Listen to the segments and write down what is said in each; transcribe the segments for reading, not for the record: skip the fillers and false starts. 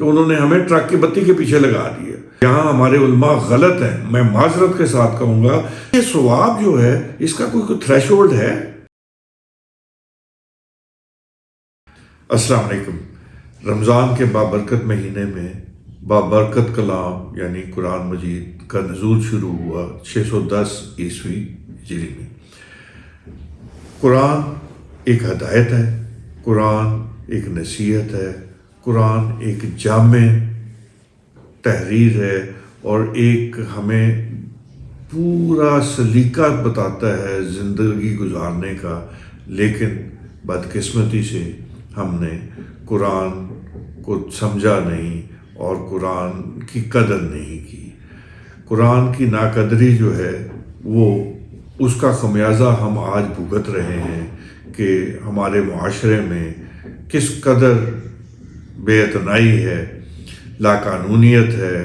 کہ انہوں نے ہمیں ٹرک کی بتی کے پیچھے لگا دیا. یہاں ہمارے علماء غلط ہیں. میں معذرت کے ساتھ کہوں گا یہ ثواب جو ہے اس کا کوئی تھریش ہولڈ ہے؟ السلام علیکم. رمضان کے بابرکت مہینے میں بابرکت کلام یعنی قرآن مجید کا نزول شروع ہوا 610 عیسوی ہجری میں. قرآن ایک ہدایت ہے، قرآن ایک نصیحت ہے، قرآن ایک جامع تحریر ہے اور ایک ہمیں پورا سلیقہ بتاتا ہے زندگی گزارنے کا. لیکن بدقسمتی سے ہم نے قرآن کو سمجھا نہیں اور قرآن کی قدر نہیں کی. قرآن کی ناقدری جو ہے وہ اس کا خمیازہ ہم آج بھگت رہے ہیں کہ ہمارے معاشرے میں کس قدر بے اعتنائی ہے، لاقانونیت ہے،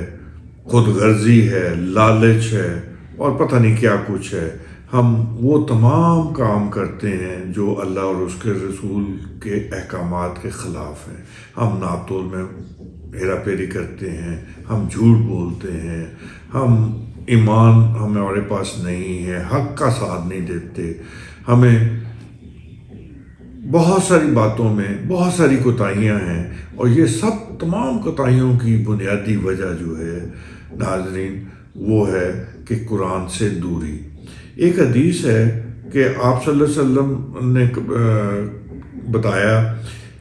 خود غرضی ہے، لالچ ہے اور پتہ نہیں کیا کچھ ہے. ہم وہ تمام کام کرتے ہیں جو اللہ اور اس کے رسول کے احکامات کے خلاف ہیں. ہم ناپ تول میں ہیرا پھیری کرتے ہیں، ہم جھوٹ بولتے ہیں، ہم ایمان ہمارے پاس نہیں ہے، حق کا ساتھ نہیں دیتے. ہمیں بہت ساری باتوں میں بہت ساری کوتاہیاں ہیں اور یہ سب تمام کوتاہیوں کی بنیادی وجہ جو ہے ناظرین وہ ہے کہ قرآن سے دوری. ایک حدیث ہے کہ آپ صلی اللہ علیہ وسلم نے بتایا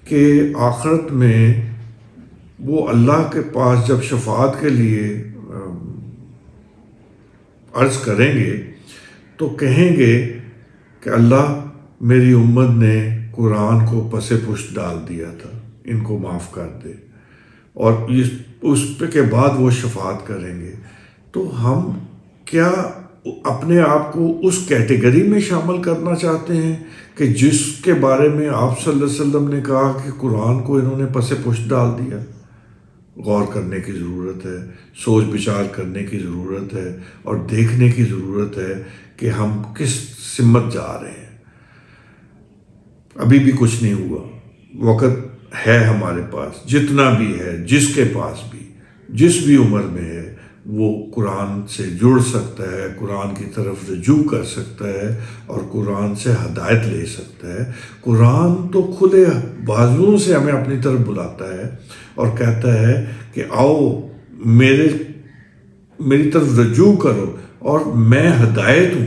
کہ آخرت میں وہ اللہ کے پاس جب شفاعت کے لیے عرض کریں گے تو کہیں گے کہ اللہ میری امت نے قرآن کو پس پشت ڈال دیا تھا، ان کو معاف کر دے. اور اس پہ کے بعد وہ شفاعت کریں گے. تو ہم کیا اپنے آپ کو اس کیٹیگری میں شامل کرنا چاہتے ہیں کہ جس کے بارے میں آپ صلی اللہ علیہ وسلم نے کہا کہ قرآن کو انہوں نے پس پشت ڈال دیا؟ غور کرنے کی ضرورت ہے، سوچ بچار کرنے کی ضرورت ہے اور دیکھنے کی ضرورت ہے کہ ہم کس سمت جا رہے ہیں. ابھی بھی کچھ نہیں ہوا، وقت ہے ہمارے پاس، جتنا بھی ہے، جس کے پاس بھی جس بھی عمر میں ہے وہ قرآن سے جڑ سکتا ہے، قرآن کی طرف رجوع کر سکتا ہے اور قرآن سے ہدایت لے سکتا ہے. قرآن تو کھلے بازوؤں سے ہمیں اپنی طرف بلاتا ہے اور کہتا ہے کہ آؤ میری طرف رجوع کرو اور میں ہدایت ہوں،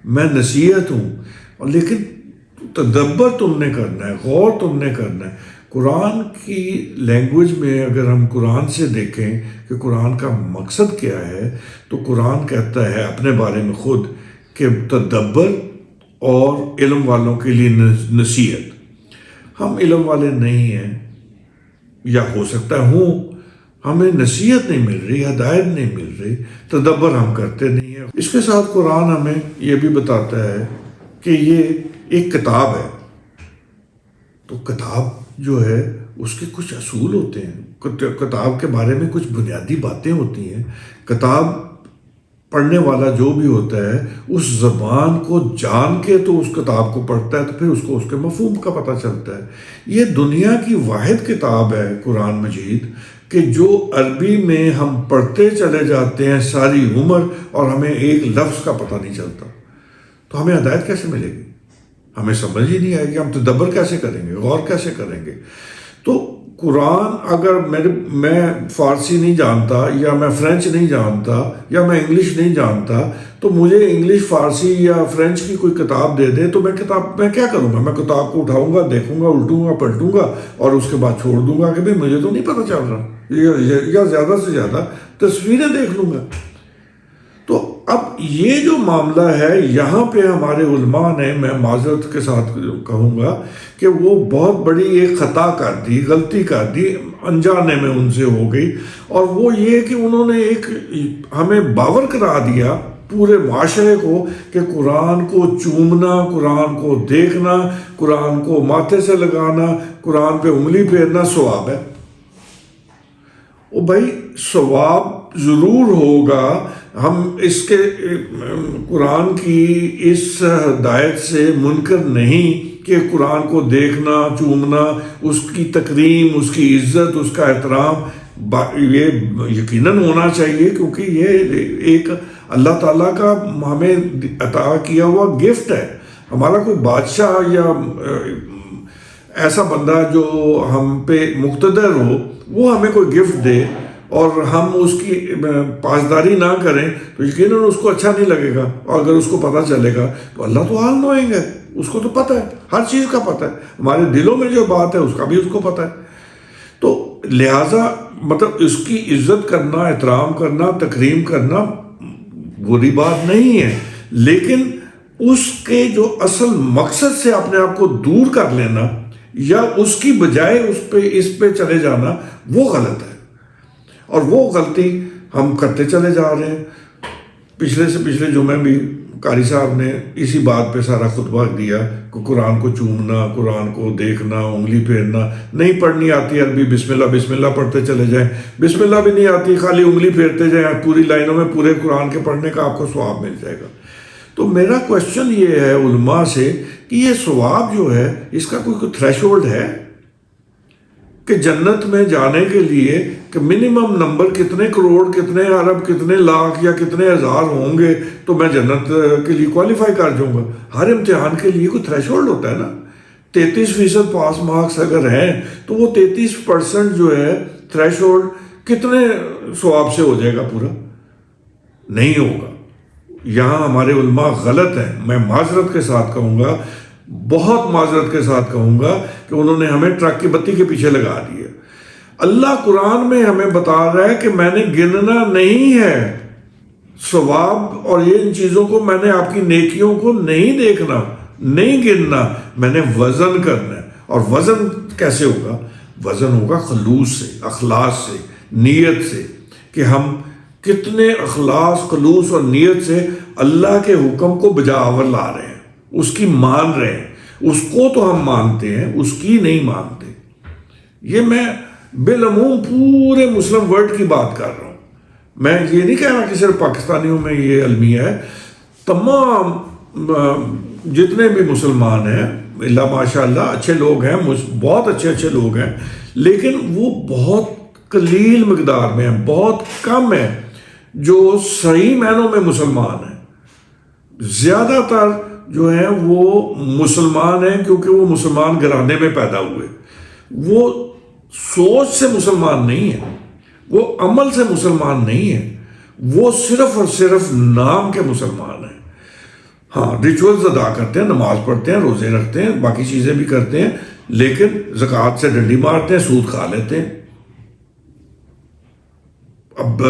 میں نصیحت ہوں. اور لیکن تدبر تم نے کرنا ہے، غور تم نے کرنا ہے. قرآن کی لینگویج میں اگر ہم قرآن سے دیکھیں کہ قرآن کا مقصد کیا ہے تو قرآن کہتا ہے اپنے بارے میں خود کہ تدبر اور علم والوں کے لیے نصیحت. ہم علم والے نہیں ہیں یا ہو سکتا ہے ہوں، ہمیں نصیحت نہیں مل رہی، ہدایت نہیں مل رہی، تدبر ہم کرتے نہیں ہیں. اس کے ساتھ قرآن ہمیں یہ بھی بتاتا ہے کہ یہ ایک کتاب ہے. تو کتاب جو ہے اس کے کچھ اصول ہوتے ہیں، کتاب کے بارے میں کچھ بنیادی باتیں ہوتی ہیں. کتاب پڑھنے والا جو بھی ہوتا ہے اس زبان کو جان کے تو اس کتاب کو پڑھتا ہے تو پھر اس کو اس کے مفہوم کا پتہ چلتا ہے. یہ دنیا کی واحد کتاب ہے قرآن مجید کہ جو عربی میں ہم پڑھتے چلے جاتے ہیں ساری عمر اور ہمیں ایک لفظ کا پتہ نہیں چلتا. تو ہمیں ہدایت کیسے ملے گی؟ ہمیں سمجھ ہی نہیں آئے گی. ہم تدبر کیسے کریں گے، غور کیسے کریں گے؟ تو قرآن اگر میں فارسی نہیں جانتا یا میں فرینچ نہیں جانتا یا میں انگلش نہیں جانتا تو مجھے انگلش، فارسی یا فرینچ کی کوئی کتاب دے دے تو میں کیا کروں گا؟ میں کتاب کو اٹھاؤں گا، دیکھوں گا، الٹوں گا، پلٹوں گا اور اس کے بعد چھوڑ دوں گا کہ بھئی مجھے تو نہیں پتہ چل رہا، یا زیادہ سے زیادہ تصویریں دیکھ لوں گا. تو اب یہ جو معاملہ ہے یہاں پہ ہمارے علماء نے، میں معذرت کے ساتھ کہوں گا کہ وہ بہت بڑی ایک خطا کر دی، غلطی کر دی، انجانے میں ان سے ہو گئی. اور وہ یہ کہ انہوں نے ایک ہمیں باور کرا دیا پورے معاشرے کو کہ قرآن کو چومنا، قرآن کو دیکھنا، قرآن کو ماتھے سے لگانا، قرآن پہ انگلی پھیرنا ثواب ہے. او بھائی ثواب ضرور ہوگا. ہم اس کے قرآن کی اس ہدایت سے منکر نہیں کہ قرآن کو دیکھنا، چومنا، اس کی تکریم، اس کی عزت، اس کا احترام یہ یقیناً ہونا چاہیے، کیونکہ یہ ایک اللہ تعالیٰ کا ہمیں عطا کیا ہوا گفٹ ہے. ہمارا کوئی بادشاہ یا ایسا بندہ جو ہم پہ مقتدر ہو وہ ہمیں کوئی گفٹ دے اور ہم اس کی پاسداری نہ کریں تو یقیناً اس کو اچھا نہیں لگے گا، اور اگر اس کو پتہ چلے گا تو اللہ تو عالم ہوئیں گے، اس کو تو پتہ ہے، ہر چیز کا پتہ ہے، ہمارے دلوں میں جو بات ہے اس کا بھی اس کو پتہ ہے. تو لہٰذا مطلب اس کی عزت کرنا، احترام کرنا، تکریم کرنا بری بات نہیں ہے، لیکن اس کے جو اصل مقصد سے اپنے آپ کو دور کر لینا یا اس کی بجائے اس پہ چلے جانا وہ غلط ہے، اور وہ غلطی ہم کرتے چلے جا رہے ہیں. پچھلے جمعے بھی قاری صاحب نے اسی بات پہ سارا خطبہ دیا کہ قرآن کو چومنا، قرآن کو دیکھنا، انگلی پھیرنا، نہیں پڑھنی آتی عربی بسم اللہ بسم اللہ پڑھتے چلے جائیں، بسم اللہ بھی نہیں آتی خالی انگلی پھیرتے جائیں، پوری لائنوں میں پورے قرآن کے پڑھنے کا آپ کو ثواب مل جائے گا. تو میرا کوشچن یہ ہے علماء سے کہ یہ ثواب جو ہے اس کا کوئی تھریش ہولڈ ہے کہ جنت میں جانے کے لیے کہ منیمم نمبر کتنے کروڑ، کتنے ارب، کتنے لاکھ یا کتنے ہزار ہوں گے تو میں جنت کے لیے کوالیفائی کر جاؤں گا؟ ہر امتحان کے لیے کوئی تھریش ہولڈ ہوتا ہے نا. 33% پاس مارکس اگر ہیں تو وہ 33% جو ہے تھریش ہولڈ کتنے ثواب سے ہو جائے گا؟ پورا نہیں ہوگا. یہاں ہمارے علماء غلط ہیں، میں معذرت کے ساتھ کہوں گا، بہت معذرت کے ساتھ کہوں گا کہ انہوں نے ہمیں ٹرک کی بتی کے پیچھے لگا دیا. اللہ قرآن میں ہمیں بتا رہا ہے کہ میں نے گننا نہیں ہے ثواب، اور یہ ان چیزوں کو میں نے آپ کی نیکیوں کو نہیں دیکھنا، نہیں گننا، میں نے وزن کرنا ہے. اور وزن کیسے ہوگا؟ وزن ہوگا خلوص سے، اخلاص سے، نیت سے، کہ ہم کتنے اخلاص، خلوص اور نیت سے اللہ کے حکم کو بجاور لا رہے ہیں، اس کی مان رہے ہیں. اس کو تو ہم مانتے ہیں، اس کی نہیں مانتے. یہ میں بالعموم پورے مسلم ورلڈ کی بات کر رہا ہوں. میں یہ نہیں کہہ رہا کہ صرف پاکستانیوں میں یہ المیہ ہے، تمام جتنے بھی مسلمان ہیں اللہ ماشاء اللہ اچھے لوگ ہیں، بہت اچھے لوگ ہیں، لیکن وہ بہت قلیل مقدار میں ہیں، بہت کم ہیں جو صحیح معنوں میں مسلمان ہیں. زیادہ تر جو ہیں وہ مسلمان ہیں کیونکہ وہ مسلمان گھرانے میں پیدا ہوئے، وہ سوچ سے مسلمان نہیں ہیں، وہ عمل سے مسلمان نہیں ہیں، وہ صرف اور صرف نام کے مسلمان ہیں. ہاں ریچولز ادا کرتے ہیں، نماز پڑھتے ہیں، روزے رکھتے ہیں، باقی چیزیں بھی کرتے ہیں، لیکن زکوٰۃ سے ڈنڈی مارتے ہیں، سود کھا لیتے ہیں. اب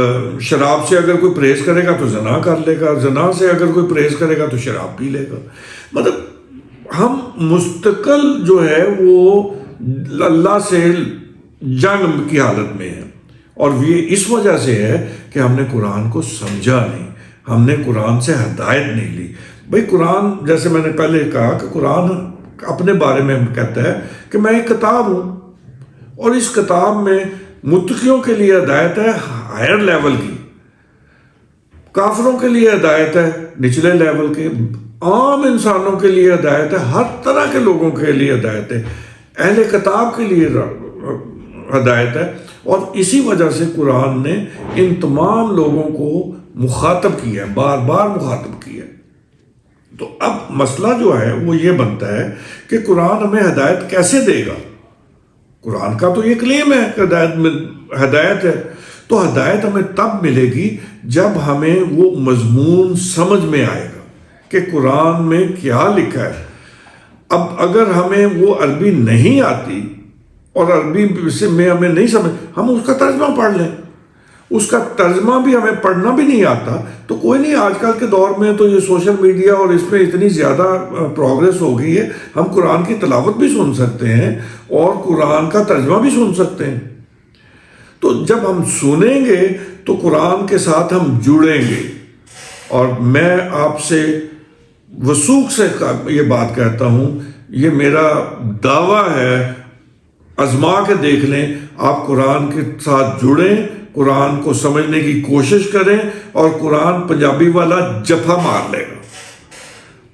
شراب سے اگر کوئی پرہیز کرے گا تو زنا کر لے گا، زنا سے اگر کوئی پرہیز کرے گا تو شراب پی لے گا. مطلب ہم مستقل جو ہے وہ اللہ سے جنگ کی حالت میں ہیں، اور یہ اس وجہ سے ہے کہ ہم نے قرآن کو سمجھا نہیں، ہم نے قرآن سے ہدایت نہیں لی. بھئی قرآن، جیسے میں نے پہلے کہا کہ قرآن اپنے بارے میں کہتا ہے کہ میں ایک کتاب ہوں، اور اس کتاب میں متقیوں کے لیے ہدایت ہے ہائر لیول کی، کافروں کے لیے ہدایت ہے نچلے لیول کے، عام انسانوں کے لیے ہدایت ہے، ہر طرح کے لوگوں کے لیے ہدایت ہے، اہل کتاب کے لیے ہدایت ہے. اور اسی وجہ سے قرآن نے ان تمام لوگوں کو مخاطب کیا ہے، بار بار مخاطب کیا ہے. تو اب مسئلہ جو ہے وہ یہ بنتا ہے کہ قرآن ہمیں ہدایت کیسے دے گا؟ قرآن کا تو یہ کلیم ہے کہ ہدایت ہے، تو ہدایت ہمیں تب ملے گی جب ہمیں وہ مضمون سمجھ میں آئے گا کہ قرآن میں کیا لکھا ہے. اب اگر ہمیں وہ عربی نہیں آتی اور عربی میں ہمیں نہیں سمجھ، ہم اس کا ترجمہ پڑھ لیں. اس کا ترجمہ بھی ہمیں پڑھنا بھی نہیں آتا تو کوئی نہیں. آج کل کے دور میں تو یہ سوشل میڈیا اور اس پہ اتنی زیادہ پروگریس ہو گئی ہے، ہم قرآن کی تلاوت بھی سن سکتے ہیں اور قرآن کا ترجمہ بھی سن سکتے ہیں. تو جب ہم سنیں گے تو قرآن کے ساتھ ہم جڑیں گے. اور میں آپ سے وثوق سے یہ بات کہتا ہوں، یہ میرا دعویٰ ہے، آزما کے دیکھ لیں، آپ قرآن کے ساتھ جڑیں، قرآن کو سمجھنے کی کوشش کریں، اور قرآن پنجابی والا جفا مار لے گا.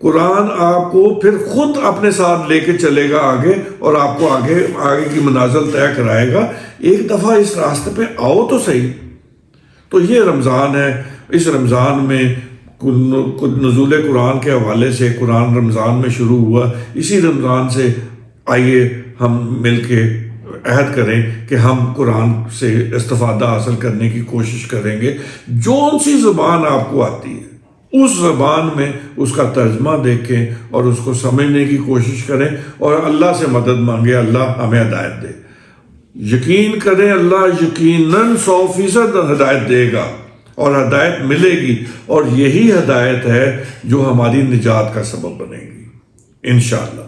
قرآن آپ کو پھر خود اپنے ساتھ لے کے چلے گا آگے، اور آپ کو آگے کی منازل طے کرائے گا۔ ایک دفعہ اس راستے پہ آؤ تو صحیح۔ تو یہ رمضان ہے، اس رمضان میں نزول قرآن کے حوالے سے قرآن رمضان میں شروع ہوا، اسی رمضان سے آئیے ہم مل کے عہد کریں کہ ہم قرآن سے استفادہ حاصل کرنے کی کوشش کریں گے۔ جون سی زبان آپ کو آتی ہے اس زبان میں اس کا ترجمہ دیکھیں اور اس کو سمجھنے کی کوشش کریں، اور اللہ سے مدد مانگیں، اللہ ہمیں ہدایت دے۔ یقین کریں اللہ یقیناً 100% ہدایت دے گا اور ہدایت ملے گی، اور یہی ہدایت ہے جو ہماری نجات کا سبب بنے گی انشاءاللہ۔